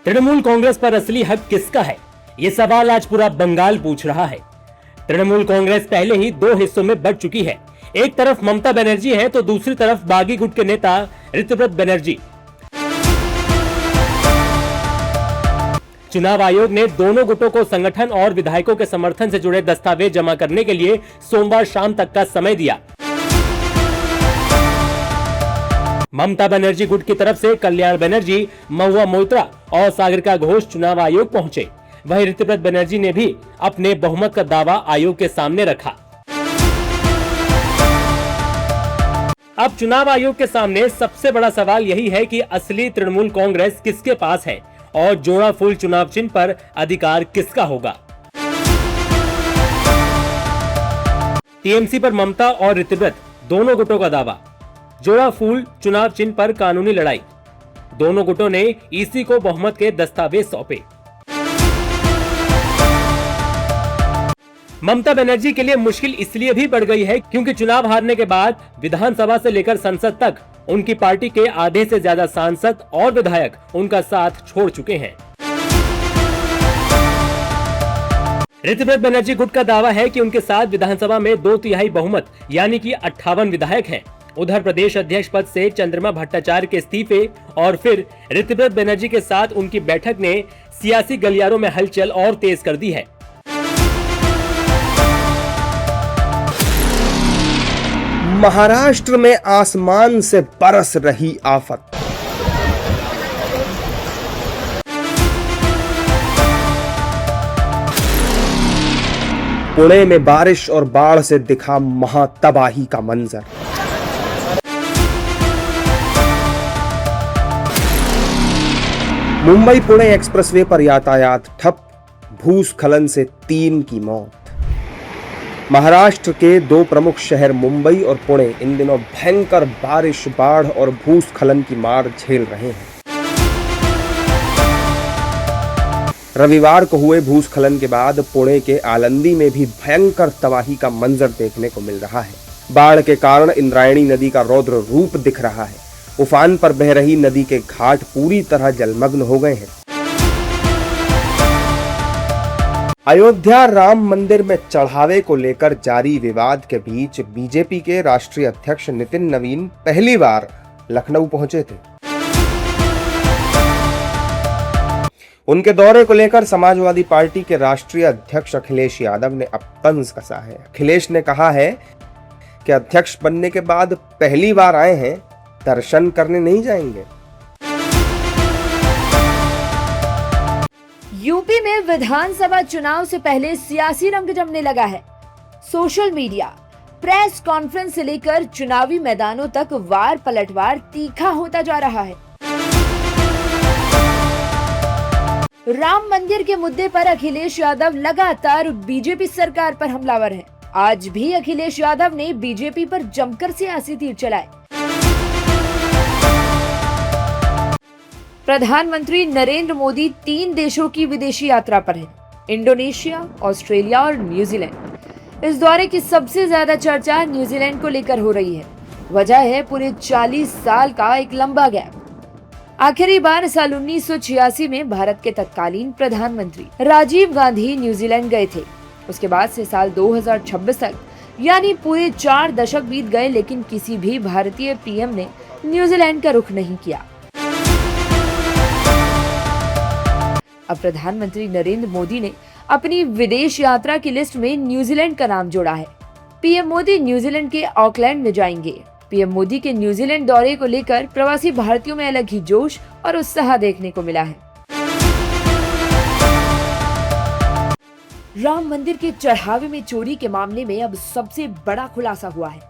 तृणमूल कांग्रेस पर असली हक किसका है, ये सवाल आज पूरा बंगाल पूछ रहा है। तृणमूल कांग्रेस पहले ही दो हिस्सों में बंट चुकी है। एक तरफ ममता बनर्जी है तो दूसरी तरफ बागी गुट के नेता ऋतव्रत बनर्जी। चुनाव आयोग ने दोनों गुटों को संगठन और विधायकों के समर्थन से जुड़े दस्तावेज जमा करने के लिए सोमवार शाम तक का समय दिया। ममता बनर्जी गुट की तरफ से कल्याण बनर्जी, महुआ मोइत्रा और सागरिका घोष चुनाव आयोग पहुंचे। वहीं ऋतव्रत बनर्जी ने भी अपने बहुमत का दावा आयोग के सामने रखा। अब चुनाव आयोग के सामने सबसे बड़ा सवाल यही है कि असली तृणमूल कांग्रेस किसके पास है और जोड़ा फूल चुनाव चिन्ह पर अधिकार किसका होगा। टीएमसी पर ममता और ऋतव्रत दोनों गुटों का दावा। जोड़ा फूल चुनाव चिन्ह पर कानूनी लड़ाई। दोनों गुटों ने ईसी को बहुमत के दस्तावेज सौंपे। ममता बनर्जी के लिए मुश्किल इसलिए भी बढ़ गई है क्योंकि चुनाव हारने के बाद विधानसभा से लेकर संसद तक उनकी पार्टी के आधे से ज्यादा सांसद और विधायक उनका साथ छोड़ चुके हैं। ऋतव्रत बनर्जी गुट का दावा है कि उनके साथ विधानसभा में 2/3 बहुमत यानी कि 58 विधायक हैं। उधर प्रदेश अध्यक्ष पद से चंद्रमा भट्टाचार्य के इस्तीफे और फिर ऋतव्रत बनर्जी के साथ उनकी बैठक ने सियासी गलियारों में हलचल और तेज कर दी है। महाराष्ट्र में आसमान से बरस रही आफत। पुणे में बारिश और बाढ़ से दिखा महातबाही का मंजर। मुंबई पुणे एक्सप्रेसवे पर यातायात ठप, भूस्खलन से 3 की मौत। महाराष्ट्र के 2 प्रमुख शहर मुंबई और पुणे इन दिनों भयंकर बारिश, बाढ़ और भूस्खलन की मार झेल रहे हैं। रविवार को हुए भूस्खलन के बाद पुणे के आलंदी में भी भयंकर तबाही का मंजर देखने को मिल रहा है। बाढ़ के कारण इंद्रायणी नदी का रौद्र रूप दिख रहा है। उफान पर बह रही नदी के घाट पूरी तरह जलमग्न हो गए हैं। अयोध्या राम मंदिर में चढ़ावे को लेकर जारी विवाद के बीच बीजेपी के राष्ट्रीय अध्यक्ष नितिन नवीन पहली बार लखनऊ पहुंचे थे। उनके दौरे को लेकर समाजवादी पार्टी के राष्ट्रीय अध्यक्ष अखिलेश यादव ने अब तंज कसा है। अखिलेश ने कहा है कि अध्यक्ष बनने के बाद पहली बार आए हैं, दर्शन करने नहीं जाएंगे। यूपी में विधानसभा चुनाव से पहले सियासी रंग जमने लगा है। सोशल मीडिया, प्रेस कॉन्फ्रेंस से लेकर चुनावी मैदानों तक वार पलटवार तीखा होता जा रहा है। राम मंदिर के मुद्दे पर अखिलेश यादव लगातार बीजेपी सरकार पर हमलावर हैं। आज भी अखिलेश यादव ने बीजेपी पर जमकर सियासी तीर चलाए। प्रधानमंत्री नरेंद्र मोदी 3 देशों की विदेशी यात्रा पर हैं, इंडोनेशिया, ऑस्ट्रेलिया और न्यूजीलैंड। इस दौरे की सबसे ज्यादा चर्चा न्यूजीलैंड को लेकर हो रही है। वजह है पूरे 40 साल का एक लंबा गैप। आखिरी बार साल 1986 में भारत के तत्कालीन प्रधानमंत्री राजीव गांधी न्यूजीलैंड गए थे। उसके बाद से साल 2026 तक यानी पूरे 4 दशक बीत गए, लेकिन किसी भी भारतीय पीएम ने न्यूजीलैंड का रुख नहीं किया। अब प्रधानमंत्री नरेंद्र मोदी ने अपनी विदेश यात्रा की लिस्ट में न्यूजीलैंड का नाम जोड़ा है। पीएम मोदी न्यूजीलैंड के ऑकलैंड में जाएंगे। पीएम मोदी के न्यूजीलैंड दौरे को लेकर प्रवासी भारतीयों में अलग ही जोश और उत्साह देखने को मिला है। राम मंदिर के चढ़ावे में चोरी के मामले में अब सबसे बड़ा खुलासा हुआ है।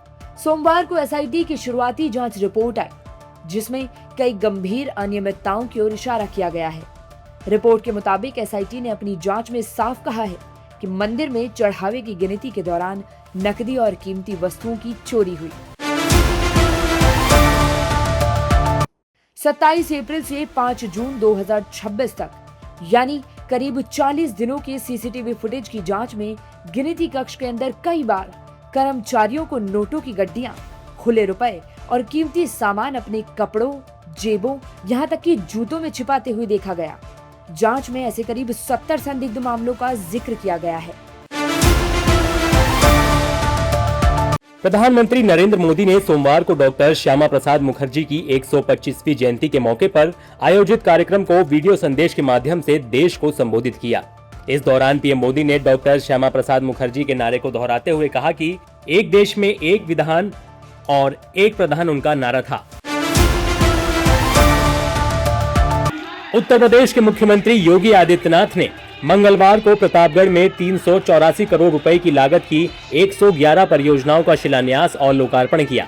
सोमवार को एसआईटी की शुरुआती जांच रिपोर्ट आई, जिसमें कई गंभीर अनियमितताओं की ओर इशारा किया गया है। रिपोर्ट के मुताबिक एसआईटी ने अपनी जांच में साफ कहा है कि मंदिर में चढ़ावे की गिनती के दौरान नकदी और कीमती वस्तुओं की चोरी हुई। 27 अप्रैल से 5 जून 2026 तक यानी करीब 40 दिनों के सीसीटीवी फुटेज की जांच में गिनती कक्ष के अंदर कई बार कर्मचारियों को नोटों की गड्डियां, खुले रुपए और कीमती सामान अपने कपड़ों, जेबों, यहाँ तक कि जूतों में छिपाते हुए देखा गया। जांच में ऐसे करीब 70 संदिग्ध मामलों का जिक्र किया गया है। प्रधानमंत्री नरेंद्र मोदी ने सोमवार को डॉक्टर श्यामा प्रसाद मुखर्जी की 125वीं जयंती के मौके पर आयोजित कार्यक्रम को वीडियो संदेश के माध्यम से देश को संबोधित किया। इस दौरान पीएम मोदी ने डॉक्टर श्यामा प्रसाद मुखर्जी के नारे को दोहराते हुए कहा कि एक देश में एक विधान और एक प्रधान उनका नारा था। उत्तर प्रदेश के मुख्यमंत्री योगी आदित्यनाथ ने मंगलवार को प्रतापगढ़ में 384 करोड़ रुपए की लागत की 111 परियोजनाओं का शिलान्यास और लोकार्पण किया।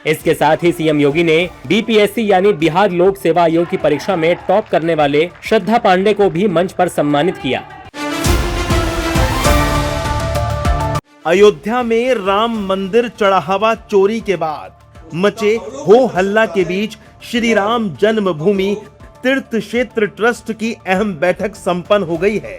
इसके साथ ही सीएम योगी ने बीपीएससी यानी बिहार लोक सेवा आयोग की परीक्षा में टॉप करने वाले श्रद्धा पांडे को भी मंच पर सम्मानित किया। अयोध्या में राम मंदिर चढ़ावा चोरी के बाद मचे हो हल्ला के बीच श्री राम जन्मभूमि तीर्थ क्षेत्र ट्रस्ट की अहम बैठक संपन्न हो गई है।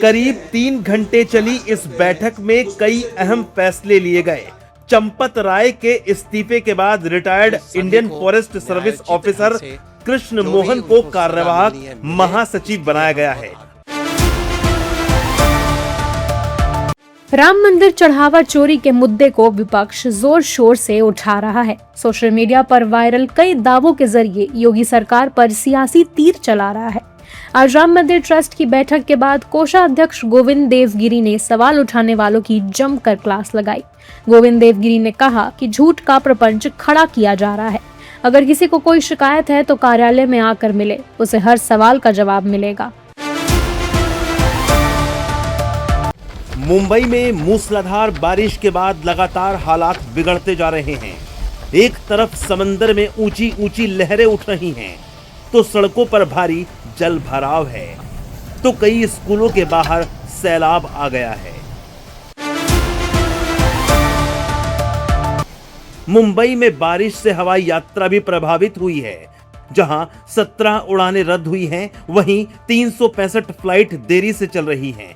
करीब 3 घंटे चली इस बैठक में कई अहम फैसले लिए गए। चंपत राय के इस्तीफे के बाद retired Indian forest service officer Krishna Mohan को कार्यवाहक महासचिव बनाया गया है। राम मंदिर चढ़ावा चोरी के मुद्दे को विपक्ष जोर शोर से उठा रहा है। सोशल मीडिया पर वायरल कई दावों के जरिए योगी सरकार पर सियासी तीर चला रहा है। आज राम मंदिर ट्रस्ट की बैठक के बाद कोषाध्यक्ष गोविंद देवगिरी ने सवाल उठाने वालों की जमकर क्लास लगाई। गोविंद देवगिरी ने कहा कि झूठ का प्रपंच खड़ा किया जा रहा है। अगर किसी को कोई शिकायत है तो कार्यालय में आकर मिले, उसे हर सवाल का जवाब मिलेगा। मुंबई में मूसलाधार बारिश के बाद लगातार हालात बिगड़ते जा रहे हैं। एक तरफ समंदर में ऊंची ऊंची लहरें उठ रही हैं, तो सड़कों पर भारी जल भराव है, तो कई स्कूलों के बाहर सैलाब आ गया है। मुंबई में बारिश से हवाई यात्रा भी प्रभावित हुई है। जहां 17 उड़ानें रद्द हुई हैं, वहीं 365 फ्लाइट देरी से चल रही हैं।